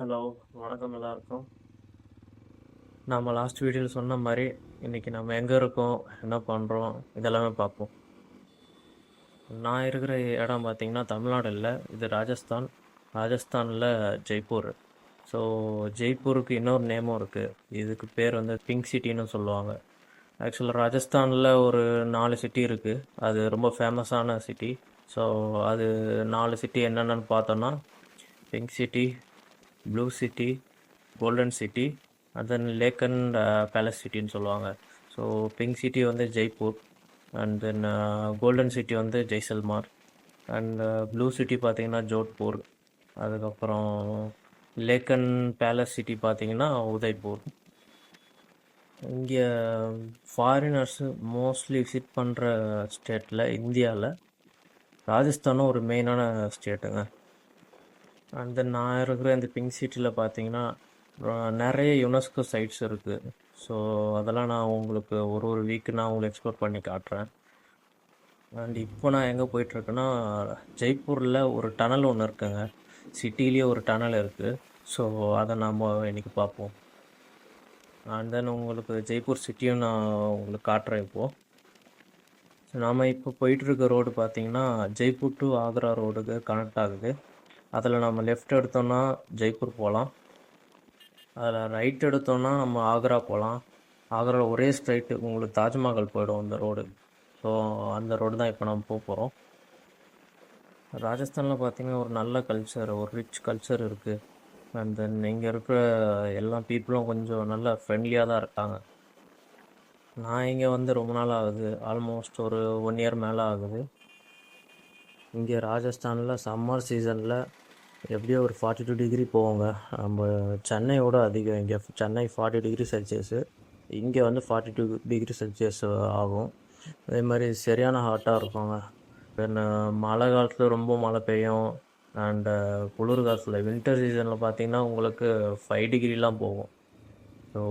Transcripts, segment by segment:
Hello, வணக்கம் எல்லாருக்கும். நம்ம லாஸ்ட் வீடியோவில் சொன்ன மாதிரி இன்றைக்கி நம்ம எங்கே இருக்கோம், என்ன பண்ணுறோம், இதெல்லாமே பார்ப்போம். நான் இருக்கிற இடம் பார்த்திங்கன்னா தமிழ்நாடு இல்லை, இது ராஜஸ்தான். ராஜஸ்தானில் ஜெய்ப்பூர். ஸோ ஜெய்ப்பூருக்கு இன்னொரு நேமும் இருக்குது. இதுக்கு பேர் வந்து பிங்க் சிட்டின்னு சொல்லுவாங்க. ஆக்சுவலாக ராஜஸ்தானில் ஒரு 4 சிட்டி இருக்குது. அது ரொம்ப ஃபேமஸான சிட்டி. ஸோ அது 4 சிட்டி என்னென்னு பார்த்தோன்னா pink city, blue city, golden city and then lake and palace சிட்டின்னு சொல்லுவாங்க. ஸோ பிங்க் சிட்டி வந்து Jaipur, and then golden city வந்து ஜெய்சல்மார், அண்ட் ப்ளூ சிட்டி பார்த்திங்கன்னா ஜோத்பூர், அதுக்கப்புறம் லேக் அண்ட் பேலஸ் சிட்டி பார்த்திங்கன்னா உதய்பூர். இங்கே ஃபாரினர்ஸு மோஸ்ட்லி விசிட் பண்ணுற ஸ்டேட்டில் இந்தியாவில் ராஜஸ்தானும் ஒரு மெயினான ஸ்டேட்டுங்க. அண்ட் தென் நான் இருக்கிற இந்த பிங்க் சிட்டியில் பார்த்தீங்கன்னா நிறைய யுனெஸ்கோ சைட்ஸ் இருக்குது. ஸோ அதெல்லாம் நான் உங்களுக்கு ஒரு வீக்கு நான் உங்களுக்கு எக்ஸ்ப்ளோர் பண்ணி காட்டுறேன். அண்ட் இப்போ நான் எங்கே போயிட்டுருக்கேன்னா, ஜெய்ப்பூரில் ஒரு டனல் ஒன்று இருக்குங்க. சிட்டிலேயே ஒரு டனல் இருக்குது. ஸோ அதை நம்ம இன்றைக்கி பார்ப்போம். அண்ட் தென் உங்களுக்கு ஜெய்ப்பூர் சிட்டியும் நான் உங்களுக்கு காட்டுறேன் இப்போது. ஸோ நாம் இப்போ போயிட்டுருக்க ரோடு பார்த்திங்கன்னா ஜெய்ப்பூர் டு ஆக்ரா ரோடுக்கு கனெக்ட் ஆகுது. அதில் நம்ம லெஃப்ட் எடுத்தோன்னா ஜெய்ப்பூர் போகலாம், அதில் ரைட் எடுத்தோன்னா நம்ம ஆக்ரா போகலாம். ஆக்ராவில் ஒரே ஸ்ட்ரைட்டு உங்களுக்கு தாஜ்மஹால் போயிடும் அந்த ரோடு. ஸோ அந்த ரோடு தான் இப்போ நம்ம போக போகிறோம். ராஜஸ்தானில் பார்த்திங்கன்னா ஒரு நல்ல கல்ச்சர், ஒரு ரிச் கல்ச்சர் இருக்குது. அண்ட் தென் இங்கே இருக்கிற எல்லா பீப்புளும் கொஞ்சம் நல்லா ஃப்ரெண்ட்லியாக தான் இருக்காங்க. நான் இங்கே வந்து ரொம்ப நாள் ஆகுது, ஆல்மோஸ்ட் ஒரு 1 இயர் மேலே ஆகுது. இங்கே ராஜஸ்தானில் சம்மர் சீசனில் எப்படியோ ஒரு 42 டிகிரி போவோங்க. நம்ம சென்னையோட அதிகம். இங்கே சென்னை 40 டிகிரி செல்சியஸு, இங்கே வந்து 42 டிகிரி செல்சியஸ் ஆகும். அதே மாதிரி சரியான ஹாட்டாக இருக்குங்க. தென் மழை காலத்தில் ரொம்ப மழை பெய்யும். அண்டு குளிர் காலத்தில் வின்டர் சீசனில் பார்த்திங்கன்னா உங்களுக்கு 5 டிகிரிலாம் போகும். ஸோ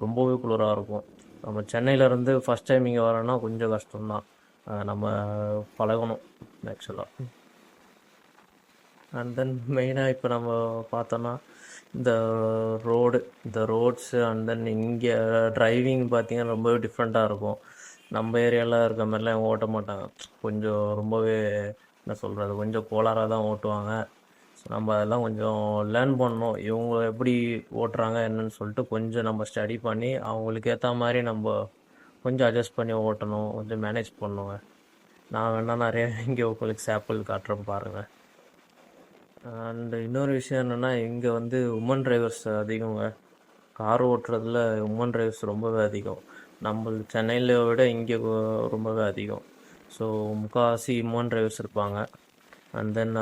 ரொம்பவே குளிராக இருக்கும். நம்ம சென்னையிலேருந்து ஃபஸ்ட் டைம் இங்கே வரோன்னா கொஞ்சம் கஷ்டம்தான், நம்ம பழகணும் ஆக்சுவலாக. அண்ட் தென் மெயினாக இப்போ நம்ம பார்த்தோன்னா இந்த ரோட்ஸு அண்ட் தென் இங்கே டிரைவிங் பார்த்திங்கன்னா ரொம்பவே டிஃப்ரெண்ட்டாக இருக்கும். நம்ம ஏரியாவில் இருக்க மாதிரிலாம் ஓட்ட மாட்டாங்க. கொஞ்சம் ரொம்பவே என்ன சொல்கிறது, கொஞ்சம் கோளாறாக தான் ஓட்டுவாங்க. ஸோ நம்ம அதெல்லாம் கொஞ்சம் லேர்ன் பண்ணணும். இவங்க எப்படி ஓட்டுறாங்க என்னன்னு சொல்லிட்டு கொஞ்சம் நம்ம ஸ்டடி பண்ணி அவங்களுக்கு ஏற்ற மாதிரி நம்ம கொஞ்சம் அட்ஜஸ்ட் பண்ணி ஓட்டணும், கொஞ்சம் மேனேஜ் பண்ணுங்க. நான் வேணால் நிறைய இங்கே உங்களுக்கு சாம்பிள் காட்டுறேன் பாருங்கள். அண்டு இன்னொரு விஷயம் என்னென்னா, இங்கே வந்து உமன் டிரைவர்ஸ் அதிகங்க. கார் ஓட்டுறதுல உமன் டிரைவர்ஸ் ரொம்பவே அதிகம். நம்ம சென்னையில் விட இங்கே ரொம்பவே அதிகம். ஸோ முக்கால்வாசி உமன் டிரைவர்ஸ் இருப்பாங்க. அண்ட் தென்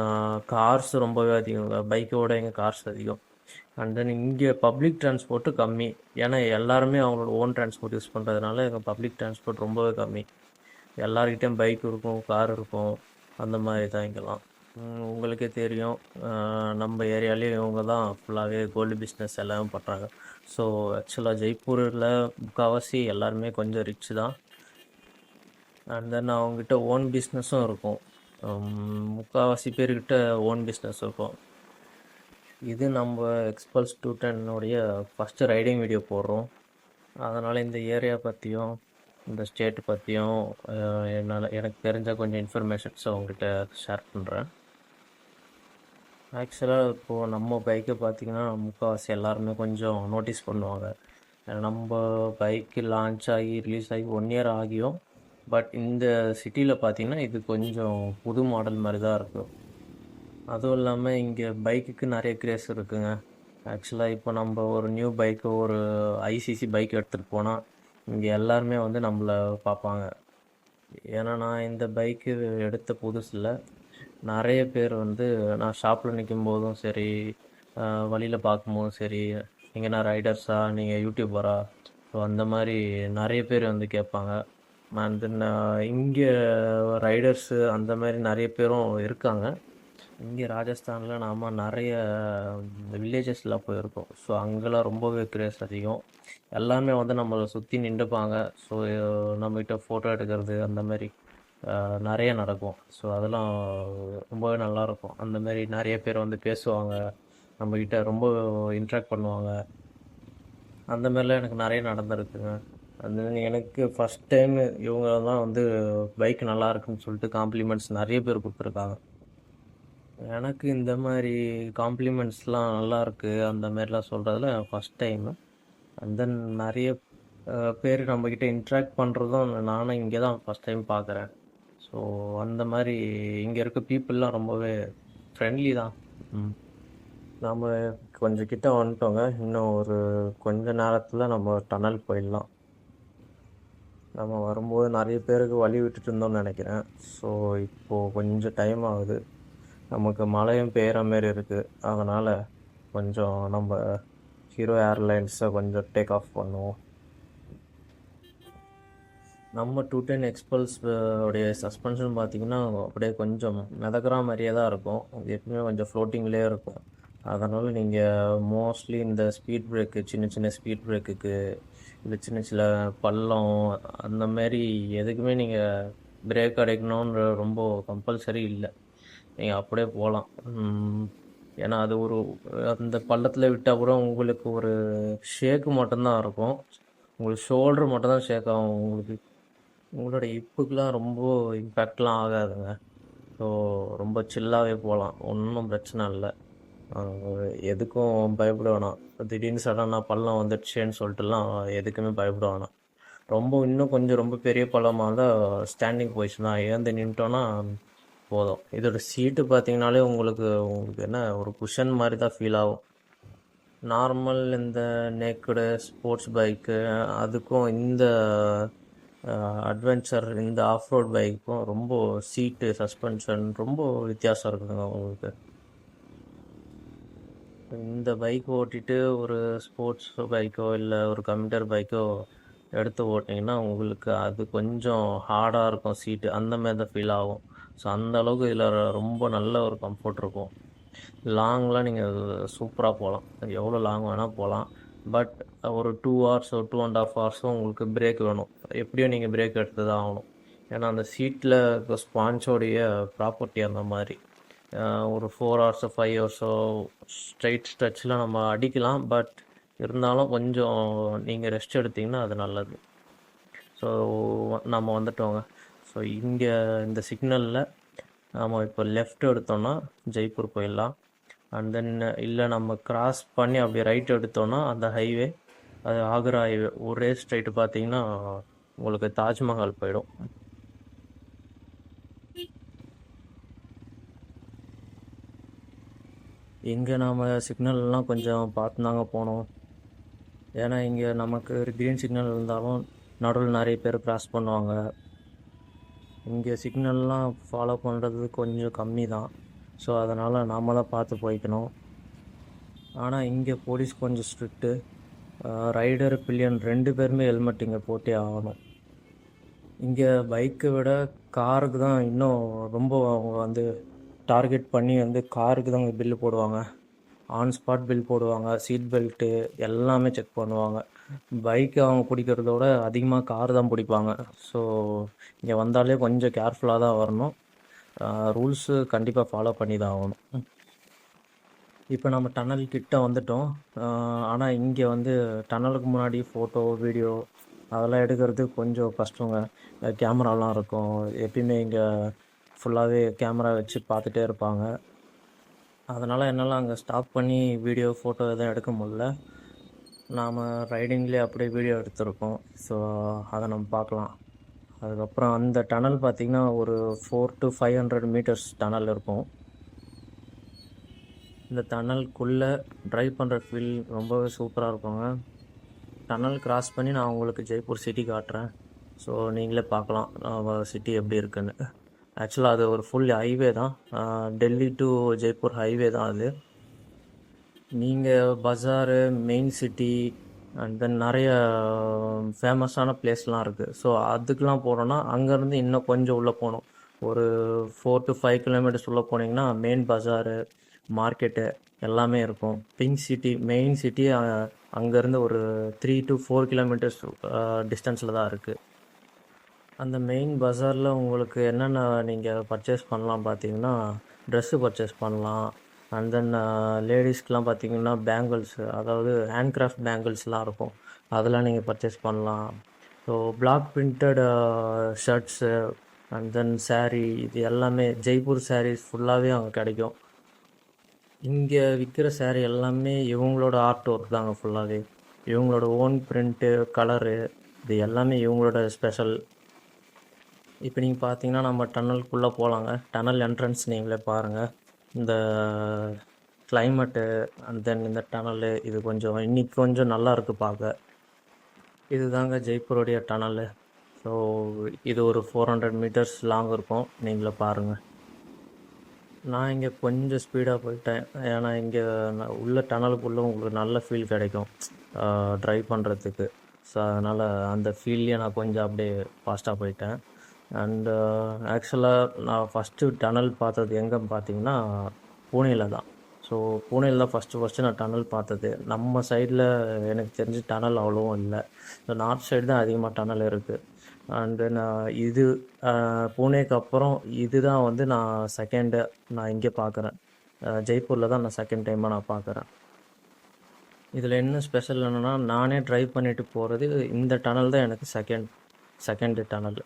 கார்ஸ் ரொம்பவே அதிகங்க. பைக்கோட இங்கே கார்ஸ் அதிகம். அண்ட் தென் இங்கே பப்ளிக் டிரான்ஸ்போர்ட்டு கம்மி. ஏன்னா எல்லாருமே அவங்களோட ஓன் டிரான்ஸ்போர்ட் யூஸ் பண்ணுறதுனால இங்கே பப்ளிக் டிரான்ஸ்போர்ட் ரொம்பவே கம்மி. எல்லார்கிட்டையும் பைக் இருக்கும், கார் இருக்கும், அந்த மாதிரி தான் இங்கெல்லாம். உங்களுக்கே தெரியும், நம்ம ஏரியாலேயும் இவங்க தான் ஃபுல்லாகவே கோல்டு பிஸ்னஸ் எல்லாமே பண்ணுறாங்க. ஸோ ஆக்சுவலாக ஜெய்ப்பூரில் முக்கால்வாசி எல்லாருமே கொஞ்சம் ரிச்சு தான். அண்ட் தென் அவங்ககிட்ட ஓன் பிஸ்னஸும் இருக்கும். முக்கால்வாசி பேர்கிட்ட ஓன் பிஸ்னஸ் இருக்கும். இது நம்ம எக்ஸ்பல்ஸ் 210 ஃபஸ்ட்டு ரைடிங் வீடியோ போடுறோம். அதனால் இந்த ஏரியா பற்றியும் இந்த ஸ்டேட்டு பற்றியும் எனக்கு தெரிஞ்ச கொஞ்சம் இன்ஃபர்மேஷன்ஸை உங்கள்கிட்ட ஷேர் பண்ணுறேன். ஆக்சுவலாக இப்போது நம்ம பைக்கை பார்த்திங்கன்னா முக்கால்வாசி எல்லாருமே கொஞ்சம் நோட்டீஸ் பண்ணுவாங்க. நம்ம பைக்கு லான்ச் ஆகி ரிலீஸ் ஆகி 1 இயர் ஆகியும், பட் இந்த சிட்டியில் பார்த்திங்கன்னா இது கொஞ்சம் புது மாடல் மாதிரி தான் இருக்கும். அதுவும் இல்லாமல் இங்கே பைக்குக்கு நிறைய கிரேஸ் இருக்குங்க. ஆக்சுவலாக இப்போ நம்ம ஒரு நியூ பைக்கு, ஒரு ஐசிசி பைக் எடுத்துகிட்டு போனால் இங்கே எல்லாருமே வந்து நம்மளை பார்ப்பாங்க. ஏன்னா நான் இந்த பைக்கு எடுத்த புதுசில் நிறைய பேர் வந்து நான் ஷாப்பில் நிற்கும் போதும் சரி, வழியில் பார்க்கும்போதும் சரி, நீங்கள் நான் ரைடர்ஸா, நீங்கள் யூடியூபரா, ஸோ அந்த மாதிரி நிறைய பேர் வந்து கேட்பாங்க. அண்ட் தென் இங்கே ரைடர்ஸு அந்த மாதிரி நிறைய பேரும் இருக்காங்க. இங்கே ராஜஸ்தானில் நாம் நிறைய வில்லேஜஸில் போயிருக்கோம். ஸோ அங்கெல்லாம் ரொம்பவே கிரேஸ் அதிகம். எல்லாமே வந்து நம்மளை சுற்றி நின்றுப்பாங்க. ஸோ நம்மகிட்ட ஃபோட்டோ எடுக்கிறது அந்த மாதிரி நிறைய நடக்கும். ஸோ அதெல்லாம் ரொம்பவே நல்லாயிருக்கும். அந்த மாதிரி நிறைய பேர் வந்து பேசுவாங்க. நம்மக்கிட்ட ரொம்ப இன்ட்ராக்ட் பண்ணுவாங்க. அந்த மாதிரிலாம் எனக்கு நிறைய நடந்திருக்குங்க. அது எனக்கு ஃபஸ்ட் டைம் இவங்க தான் வந்து பைக் நல்லா இருக்குன்னு சொல்லிட்டு காம்ப்ளிமெண்ட்ஸ் நிறைய பேர் கொடுத்துருக்காங்க. எனக்கு இந்த மாதிரி காம்ப்ளிமெண்ட்ஸ்லாம் நல்லா இருக்கு அந்த மாதிரிலாம் சொல்கிறதுல ஃபஸ்ட் டைமு. அண்ட் தென் நிறைய பேர் நம்மக்கிட்ட இன்ட்ராக்ட் பண்ணுறதும் நானும் இங்கே தான் ஃபஸ்ட் டைம் பார்க்குறேன். ஸோ அந்த மாதிரி இங்கே இருக்க பீப்புளெலாம் ரொம்பவே ஃப்ரெண்ட்லி தான். ம். நாம் கொஞ்சம் கிட்ட வந்துட்டோங்க. இன்னும் ஒரு கொஞ்ச நேரத்தில் நம்ம டனல் போயிடலாம். நம்ம வரும்போது நிறைய பேருக்கு வழி விட்டுட்டு இருந்தோம்னு நினைக்கிறேன். ஸோ இப்போது கொஞ்சம் டைம் ஆகுது. நமக்கு மழையும் பெய்கிற மாரி இருக்குது. அதனால் கொஞ்சம் நம்ம ஹீரோ ஏர்லைன்ஸை கொஞ்சம் டேக் ஆஃப் பண்ணுவோம். நம்ம 210 எக்ஸ்பல்ஸ் உடைய சஸ்பென்ஷன் பார்த்தீங்கன்னா அப்படியே கொஞ்சம் மிதக்கிற மாதிரியே தான் இருக்கும். அது எப்பவுமே கொஞ்சம் ஃப்ளோட்டிங்லேயே இருக்கும். அதனால் நீங்கள் மோஸ்ட்லி இந்த ஸ்பீட் பிரேக்கு சின்ன சின்ன ஸ்பீட் பிரேக்குக்கு இல்லை சின்ன சின்ன பள்ளம் அந்த மாதிரி எதுக்குமே நீங்கள் பிரேக் அடைக்கணுன்ற ரொம்ப கம்பல்சரி இல்லை. நீங்கள் அப்படியே போகலாம். ஏன்னா அது ஒரு அந்த பள்ளத்தில் விட்டால் கூட உங்களுக்கு ஒரு ஷேக்கு மட்டும்தான் இருக்கும். உங்களுக்கு ஷோல்டர் மட்டும்தான் ஷேக் ஆகும். உங்களோட ஹிப்புக்கெலாம் ரொம்ப இம்பேக்ட்லாம் ஆகாதுங்க. ஸோ ரொம்ப சில்லாகவே போகலாம். ஒன்றும் பிரச்சனை இல்லை. எதுக்கும் பயப்பட வேணாம். திடீர்னு சடனாக பள்ளம் வந்துடுச்சேன்னு சொல்லிட்டுலாம் எதுக்குமே பயப்பட வேணாம். இன்னும் கொஞ்சம் ரொம்ப பெரிய பள்ளமாக இருந்தால் ஸ்டாண்டிங் பொசிஷன் தான். ஏந்து நின்ட்டோன்னா போதும். இதோட சீட்டு பார்த்தீங்கனாலே உங்களுக்கு என்ன ஒரு குஷன் மாதிரி தான் ஃபீல் ஆகும். நார்மல் இந்த நேக்கடு ஸ்போர்ட்ஸ் பைக்கு அதுக்கும் இந்த அட்வென்ச்சர் இந்த ஆஃப் ரோட் பைக்கும் ரொம்ப சீட்டு சஸ்பென்ஷன் ரொம்ப வித்தியாசம் இருக்குதுங்க உங்களுக்கு. இந்த பைக் ஓட்டிட்டு ஒரு ஸ்போர்ட்ஸ் பைக்கோ இல்லை ஒரு கம்ப்யூட்டர் பைக்கோ எடுத்து ஓட்டிங்கன்னா உங்களுக்கு அது கொஞ்சம் ஹார்டாக இருக்கும் சீட்டு. அந்த மாதிரி தான் ஃபீல் ஆகும். ஸோ அந்த அளவுக்கு இதில் ரொம்ப நல்ல ஒரு கம்ஃபர்ட் இருக்கும். லாங்லாம் நீங்கள் சூப்பராக போகலாம். எவ்வளோ லாங் வேணால் போகலாம். பட் ஒரு 2 hours 2.5 hours உங்களுக்கு பிரேக் வேணும். எப்படியும் நீங்கள் பிரேக் எடுத்து தான் ஆகணும். ஏன்னா அந்த சீட்டில் இருக்க ஸ்பான்ச்சோடைய ப்ராப்பர்ட்டி அந்த மாதிரி. ஒரு 4 hours 5 hours ஸ்ட்ரைட் ஸ்ட்ரெச்சில் நம்ம அடிக்கலாம். பட் இருந்தாலும் கொஞ்சம் நீங்கள் ரெஸ்ட் எடுத்திங்கன்னா அது நல்லது. ஸோ நம்ம வந்துட்டோங்க. ஸோ இங்கே இந்த சிக்னலில் நம்ம இப்போ லெஃப்ட் எடுத்தோன்னா ஜெய்ப்பூர் போயிடலாம். அண்ட் தென் இல்லை நம்ம கிராஸ் பண்ணி அப்படியே ரைட் எடுத்தோன்னா அந்த ஹைவே அது ஆக்ரா ஹைவே ஒரே ஸ்ட்ரைட்டு பார்த்தீங்கன்னா உங்களுக்கு தாஜ்மஹால் போயிடும். இங்கே நாம் சிக்னல்லாம் கொஞ்சம் பார்த்து தாங்க போனோம். ஏன்னா இங்கே நமக்கு ஒரு க்ரீன் சிக்னல் இருந்தாலும் நடுவில் நிறைய பேர் கிராஸ் பண்ணுவாங்க. இங்கே சிக்னல்லாம் ஃபாலோ பண்ணுறது கொஞ்சம் கம்மி தான். ஸோ அதனால் நாம் தான் பார்த்து போய்க்கணும். ஆனால் இங்கே போலீஸ் கொஞ்சம் ஸ்ட்ரிக்ட்டு. ரைடர் பில்லியன் 2 பேருமே ஹெல்மெட் இங்கே போட்டே ஆகணும். இங்கே பைக்கை விட காருக்கு தான் இன்னும் ரொம்ப அவங்க வந்து டார்கெட் பண்ணி வந்து காருக்கு தான் பில்லு போடுவாங்க. ஆன் ஸ்பாட் பில் போடுவாங்க. சீட் பெல்ட்டு எல்லாமே செக் பண்ணுவாங்க. பைக்கு அவங்க பிடிக்கிறதோட அதிகமாக கார் தான் பிடிப்பாங்க. ஸோ இங்கே வந்தாலே கொஞ்சம் கேர்ஃபுல்லாக தான் வரணும். ரூல்ஸு கண்டிப்பாக ஃபாலோ பண்ணி தான் ஆகணும். இப்போ நம்ம டனல் கிட்ட வந்துட்டோம். ஆனால் இங்கே வந்து டனலுக்கு முன்னாடி ஃபோட்டோ வீடியோ அதெல்லாம் எடுக்கிறது கொஞ்சம் கஷ்டங்க. கேமராலாம் இருக்கும். எப்பயுமே இங்கே ஃபுல்லாகவே கேமரா வச்சு பார்த்துட்டே இருப்பாங்க. அதனால் என்னால் அங்கே ஸ்டாப் பண்ணி வீடியோ ஃபோட்டோ எதுவும் எடுக்க முடியல. நாம் ரைடிங்லேயே அப்படியே வீடியோ எடுத்திருக்கோம். ஸோ அதை நம்ம பார்க்கலாம். அதுக்கப்புறம் அந்த டனல் பார்த்திங்கன்னா ஒரு 400 to 500 meters டனல் இருக்கும். இந்த டனலுக்குள்ளே ட்ரைவ் பண்ணுற ஃபீல் ரொம்பவே சூப்பராக இருக்குங்க. டனல் கிராஸ் பண்ணி நான் உங்களுக்கு ஜெய்ப்பூர் சிட்டி காட்டுறேன். ஸோ நீங்களே பார்க்கலாம் சிட்டி எப்படி இருக்குன்னு. ஆக்சுவலாக அது ஒரு ஃபுல் ஹைவே தான். டெல்லி டு ஜெய்ப்பூர் ஹைவே தான் அது. நீங்கள் பஜாரு மெயின் சிட்டி அண்ட் தென் நிறைய ஃபேமஸான பிளேஸ்லாம் இருக்குது. ஸோ அதுக்கெலாம் போகிறோன்னா அங்கேருந்து இன்னும் கொஞ்சம் உள்ளே போகணும். ஒரு 4 to 5 kilometers உள்ளே போனீங்கன்னா மெயின் பஜாரு மார்க்கெட்டு எல்லாமே இருக்கும். பிங்க் சிட்டி மெயின் சிட்டி அங்கேருந்து ஒரு 3 to 4 kilometers டிஸ்டன்ஸில் தான் இருக்குது. அந்த மெயின் பஜாரில் உங்களுக்கு என்னென்ன நீங்கள் பர்ச்சேஸ் பண்ணலாம் பார்த்தீங்கன்னா ட்ரெஸ்ஸு பர்ச்சேஸ் பண்ணலாம். அண்ட் தென் லேடிஸ்க்கெலாம் பார்த்தீங்கன்னா பேங்கிள்ஸு, அதாவது ஹேண்ட்கிராஃப்ட் பேங்கிள்ஸ்லாம் இருக்கும், அதெல்லாம் நீங்கள் பர்ச்சேஸ் பண்ணலாம். So black printed shirts and then saree, இது எல்லாமே ஜெய்ப்பூர் sarees ஃபுல்லாகவே அங்கே கிடைக்கும். இங்கே விற்கிற saree எல்லாமே இவங்களோட ஆர்ட் ஒர்க் தாங்க ஃபுல்லாகவே. இவங்களோட ஓன் பிரிண்ட்டு, கலரு, இது எல்லாமே இவங்களோட ஸ்பெஷல். இப்போ நீங்கள் பார்த்தீங்கன்னா நம்ம டன்னலுக்குள்ளே போகலாங்க. டன்னல் என்ட்ரன்ஸ் நீங்களே பாருங்கள். இந்த கிளைமேட்டு அண்ட் தென் இந்த டனலு இது கொஞ்சம் இன்னைக்கு கொஞ்சம் நல்லா இருக்குது பார்க்க. இதுதாங்க ஜெய்ப்பூருடைய டனலு. ஸோ இது ஒரு 400 மீட்டர்ஸ் லாங் இருக்கும், நீங்களே பாருங்கள். நான் இங்கே கொஞ்சம் ஸ்பீடாக போயிட்டேன், ஏன்னா இங்கே உள்ள டனலுக்குள்ளே உங்களுக்கு நல்ல ஃபீல் கிடைக்கும் ட்ரைவ் பண்ணுறதுக்கு. ஸோ அதனால் அந்த ஃபீல்லையே நான் கொஞ்சம் அப்படியே ஃபாஸ்ட்டாக போயிட்டேன். அண்டு ஆக்சுவலாக நான் ஃபஸ்ட்டு டனல் பார்த்தது எங்கேன்னு பார்த்தீங்கன்னா பூனேயில் தான். ஸோ பூனேயில் தான் ஃபஸ்ட்டு நான் டனல் பார்த்தது. நம்ம சைடில் எனக்கு தெரிஞ்சு டனல் அவ்வளோவும் இல்லை. ஸோ நார்த் சைடு தான் அதிகமாக டனல் இருக்குது. அண்டு நான் இது பூனேக்கு அப்புறம் இதுதான் வந்து நான் இங்கே பார்க்குறேன். ஜெய்ப்பூரில் தான் நான் செகண்ட் டைமாக நான் பார்க்குறேன். இதில் என்ன ஸ்பெஷல் என்னென்னா, நானே ட்ரைவ் பண்ணிட்டு போகிறது இந்த டனல் தான் எனக்கு செகண்டு டனல்.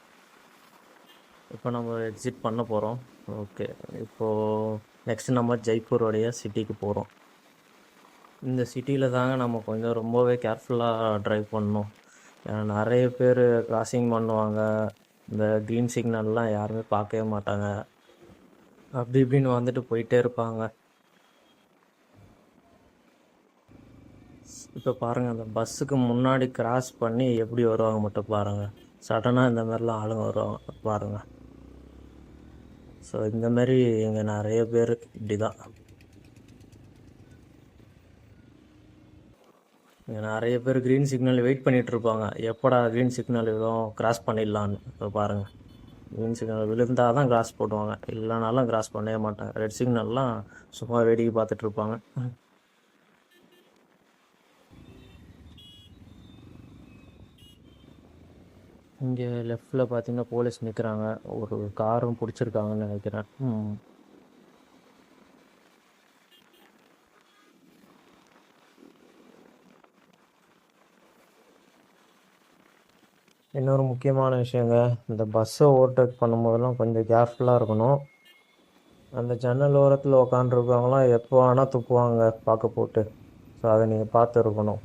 இப்போ நம்ம எக்ஸிட் பண்ண போகிறோம். ஓகே, இப்போது நெக்ஸ்ட்டு நம்ம ஜெய்ப்பூருடைய சிட்டிக்கு போகிறோம். இந்த சிட்டியில் தாங்க நம்ம கொஞ்சம் ரொம்பவே கேர்ஃபுல்லாக ட்ரைவ் பண்ணணும். நிறைய பேர் கிராசிங் பண்ணுவாங்க, இந்த க்ரீன் சிக்னல்லாம் யாருமே பார்க்கவே மாட்டாங்க, அப்படி இப்படின்னு வந்துட்டு போயிட்டே இருப்பாங்க. இப்போ பாருங்கள், அந்த பஸ்ஸுக்கு முன்னாடி கிராஸ் பண்ணி எப்படி வருவாங்க மட்டும் பாருங்கள். சடனாக இந்த மாதிரிலாம் ஆளுங்க வருவாங்க பாருங்கள். ஸோ இந்த மாதிரி இங்கே நிறைய பேர் இப்படி தான். இங்கே நிறைய பேர் க்ரீன் சிக்னல் வெயிட் பண்ணிகிட்ருப்பாங்க, எப்படா க்ரீன் சிக்னல் விழும் கிராஸ் பண்ணிடலான்னு. இப்போ பாருங்கள், க்ரீன் சிக்னல் விழுந்தால் தான் கிராஸ் போடுவாங்க, இல்லைனாலும் கிராஸ் பண்ணவே மாட்டாங்க. ரெட் சிக்னல்லாம் சும்மா வேடிக்கை பார்த்துட்ருப்பாங்க. இங்கே லெஃப்டில் பார்த்தீங்கன்னா போலீஸ் நிற்கிறாங்க, ஒரு காரும் பிடிச்சிருக்காங்கன்னு நினைக்கிறேன். இன்னொரு முக்கியமான விஷயங்க, இந்த பஸ்ஸை ஓவர்டேக் பண்ணும்போதெல்லாம் கொஞ்சம் கேர்ஃபுல்லாக இருக்கணும். அந்த ஜன்னல் ஓரத்தில் உக்காண்டிருக்கவங்களாம் எப்போ வேணால் துப்புவாங்க பார்க்க போட்டு. ஸோ அதை நீங்கள் பார்த்து இருக்கணும்.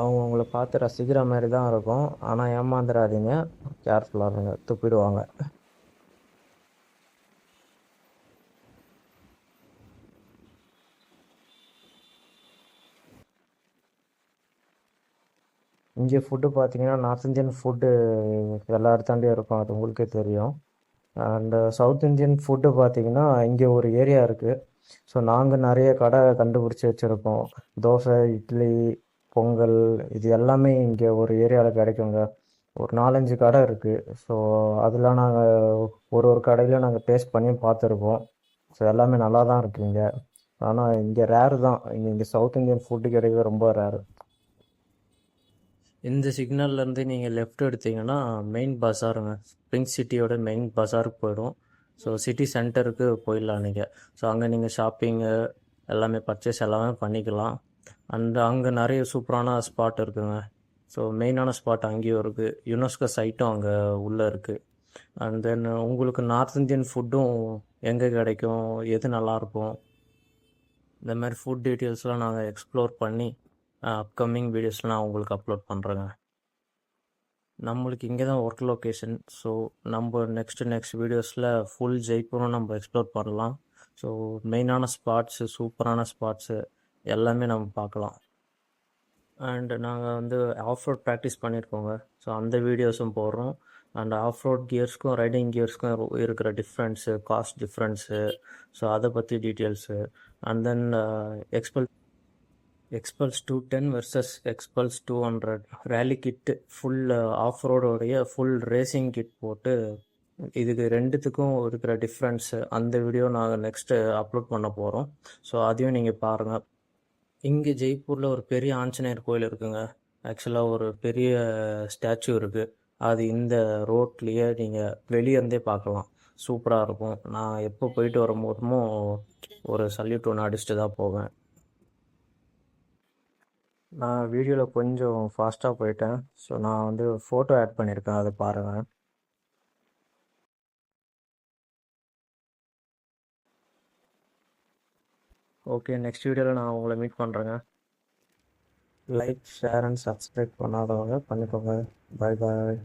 அவங்க உங்களை பார்த்து ரசிக்கிற மாதிரி தான் இருக்கும், ஆனால் ஏமாந்துடாதீங்க, கேர்ஃபுல்லாக இருங்க, துப்பிடுவாங்க. இங்கே ஃபுட்டு பார்த்தீங்கன்னா நார்த் இந்தியன் ஃபுட்டு எல்லா இடத்தாண்டியும் இருக்கும், அது உங்களுக்கே தெரியும். அண்டு சவுத் இந்தியன் ஃபுட்டு பார்த்தீங்கன்னா இங்கே ஒரு ஏரியா இருக்குது. ஸோ நாங்கள் நிறைய கடை கண்டுபிடிச்சி வச்சுருக்கோம். தோசை, இட்லி, பொங்கல், இது எல்லாமே இங்கே ஒரு ஏரியாவில் கிடைக்குங்க. ஒரு 4-5 கடை இருக்குது. ஸோ அதெலாம் நாங்கள் ஒரு கடையிலையும் நாங்கள் டேஸ்ட் பண்ணி பார்த்துருக்கோம். ஸோ எல்லாமே நல்லா தான் இருக்குங்க. ஆனால் இங்கே ரேரு தான், இங்கே சவுத் இந்தியன் ஃபுட்டு கிடைக்கிறது ரொம்ப ரேரு. இந்த சிக்னல்லேருந்து நீங்கள் லெஃப்ட் எடுத்தீங்கன்னா மெயின் பஸாருங்க, பிங்க் சிட்டியோட மெயின் பஸாருக்கு போயிடும். ஸோ சிட்டி சென்டருக்கு போயிடலாம் நீங்கள். ஸோ அங்கே நீங்கள் ஷாப்பிங்கு எல்லாமே பர்ச்சேஸ் எல்லாமே பண்ணிக்கலாம். அண்ட் அங்கே நிறைய சூப்பரான ஸ்பாட் இருக்குதுங்க. ஸோ மெயினான ஸ்பாட் அங்கேயும் இருக்குது, யுனெஸ்கோ சைட்டும் அங்கே உள்ளே இருக்குது. அண்ட் தென் உங்களுக்கு நார்த் இந்தியன் ஃபுட்டும் எங்கே கிடைக்கும், எது நல்லாயிருக்கும், இந்த மாதிரி ஃபுட் டீட்டெயில்ஸ்லாம் நாங்கள் எக்ஸ்ப்ளோர் பண்ணி அப்கமிங் வீடியோஸில் நான் உங்களுக்கு அப்லோட் பண்ணுறேங்க. நம்மளுக்கு இங்கே தான் ஒர்க் லொக்கேஷன். ஸோ நம்ம நெக்ஸ்ட் வீடியோஸில் ஃபுல் ஜெய்ப்பூரும் நம்ம எக்ஸ்ப்ளோர் பண்ணலாம். ஸோ மெயினான ஸ்பாட்ஸு, சூப்பரான ஸ்பாட்ஸு எல்லாமே நம்ம பார்க்கலாம். அண்டு நாங்கள் வந்து ஆஃப் ரோட் ப்ராக்டிஸ் பண்ணியிருக்கோங்க. ஸோ அந்த வீடியோஸும் போடுறோம். அண்ட் ஆஃப் ரோட் கியர்ஸ்க்கும் ரைடிங் கியர்ஸ்க்கும் இருக்கிற டிஃப்ரென்ஸு, காஸ்ட் டிஃப்ரென்ஸு, ஸோ அதை பற்றி details. And then Xpulse 210 versus Xpulse 200 rally kit, full off ரோடோடைய ஃபுல் ரேசிங் கிட் போட்டு இதுக்கு ரெண்டுத்துக்கும் இருக்கிற டிஃப்ரென்ஸு அந்த வீடியோ நாங்கள் நெக்ஸ்ட்டு அப்லோட் பண்ண போகிறோம். ஸோ அதையும் நீங்கள் பாருங்கள். இங்கே ஜெய்ப்பூரில் ஒரு பெரிய ஆஞ்சநேயர் கோயில் இருக்குங்க. ஆக்சுவலாக ஒரு பெரிய ஸ்டாச்சு இருக்குது, அது இந்த ரோட்லேயே நீங்கள் வெளியே இருந்தே பார்க்கலாம். சூப்பராக இருக்கும். நான் எப்போ போயிட்டு வரும்போதுமோ ஒரு சல்யூட் ஒன்று அடிச்சுட்டு தான் போவேன். நான் வீடியோவில் கொஞ்சம் ஃபாஸ்ட்டாக போயிட்டேன். ஸோ நான் வந்து ஃபோட்டோ ஆட் பண்ணியிருக்கேன், அதை பாருங்கள். ஓகே, நெக்ஸ்ட் வீடியோவில் நான் உங்களை மீட் பண்ணுறேங்க. லைக், ஷேர் அண்ட் சப்ஸ்கிரைப் பண்ணாதவங்க பண்ணிக்கோங்க. பாய் பாய்.